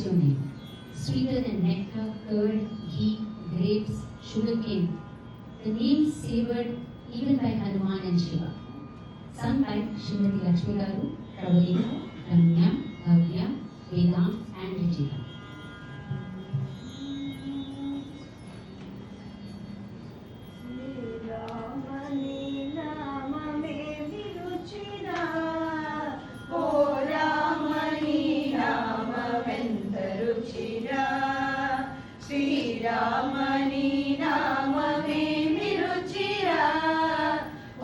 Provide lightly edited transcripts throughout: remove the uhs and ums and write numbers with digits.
your name. Sweeter than nectar, curd, ghee, grapes, sugarcane. The name savored even by Hanuman and Shiva. Sung by Srimati Lakshmi Garu, Pravalika, Ramya, Bhavya, Vedant and Rajita. శ్రీరామని నామమే విరుచిరా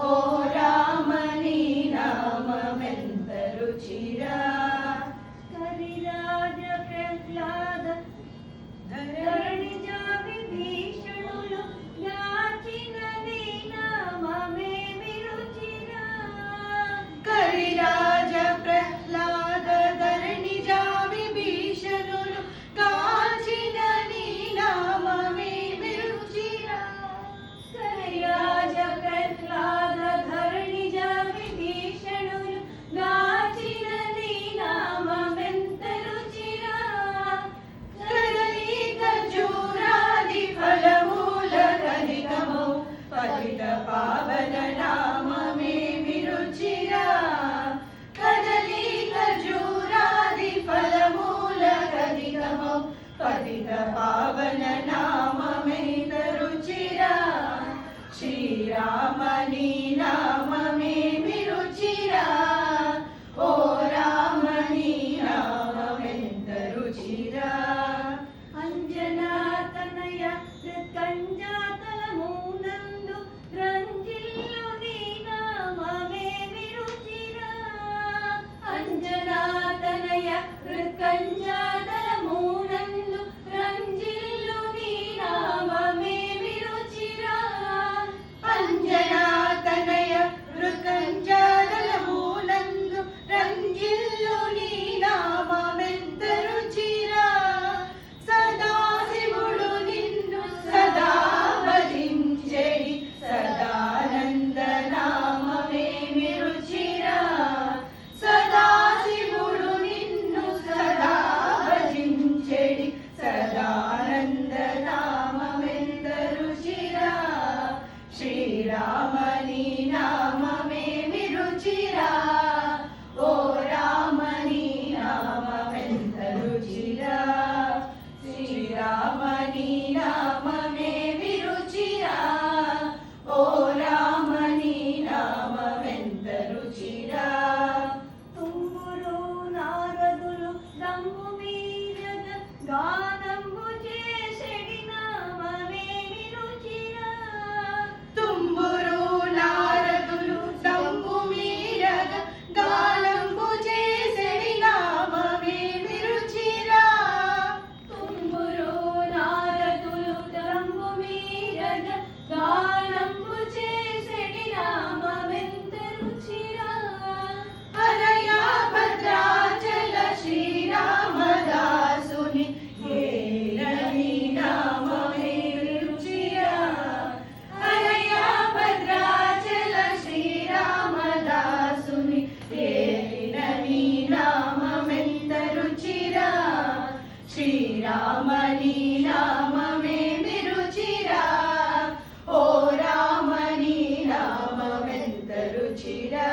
ఓ రామని నామమెంత రుచిరా కరిరాజ ప్రహ్లాద ధరణిజ విభీషణులు యాచిన నీ నామమే విరుచిరా కరిరాజ ప్రహ్లాద ధరణిజ విభీషణులు కాచిన నీ నామమే విరుచిరా కరిరాజ ప్రహ్లాద ధరణిజ విభీషణులు గాచిన నీ నామమెంత రుచిరా కదలి ఖర్జూరాది ఫలమూల కనికమౌ పతిత పావన నామమే విరుచిరా కదలి ఖర్జూరాది ఫలమూల కనికమౌ పతిత పావన నామమెంత రుచిరా శ్రీరామని నామమే విరుచిరా ఓ రామని నామమెంత రుచిరా అంజనాతనయ కంజాతలమునందు రంజిల్లు నీ నామమే విరుచిరా అంజనాతనయ కంజాతలమునందు రంజిల్లు నీ నామమే విరుచిరా అంజనాతనయ కంజాతలమునందు రంజిల్లు నీ నామమెంత రుచిరా సదాశివుడు నిన్ను సదా భజించెడి సదానంద నామమే విరుచిరా సదాశివుడు నిన్ను సదా భజించెడి సదానంద నామమెంత రుచిరా శ్రీరామని నామమే విరుచిరా ఓ రామని నామమెంత రుచిరా శ్రీరామని నామమే విరుచిరా ఓ రామని నామమెంత రుచిరా తుంగురు నారదులు దంబు మీరగ గానంబు చేసెడి నామమే విరుచిరా తుంబురు నారదులు దంబు మీరగ గానంబు చేసెడి నామమే విరుచిరా తుంబురు నారదులు దంబు మీరగ గానంబు చేసెడి నామమెంత రుచిరా హరయా భద్రాచల శ్రీరామదాసుని ఏలని నామమే విరుచిరా హరయా భద్రాచల శ్రీరామదాసుని ఏలని నామమెంత రుచిరా శ్రీరామని నామమే విరుచిరా ఓ రామని నామమెంత రుచిరా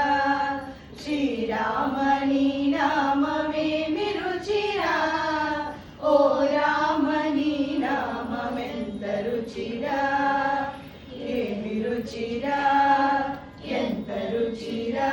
శ్రీరామని నామమే విరుచిరా ఓ రామని నామమెంత రుచిరా ఏమి రుచిరా ఎంత రుచిరా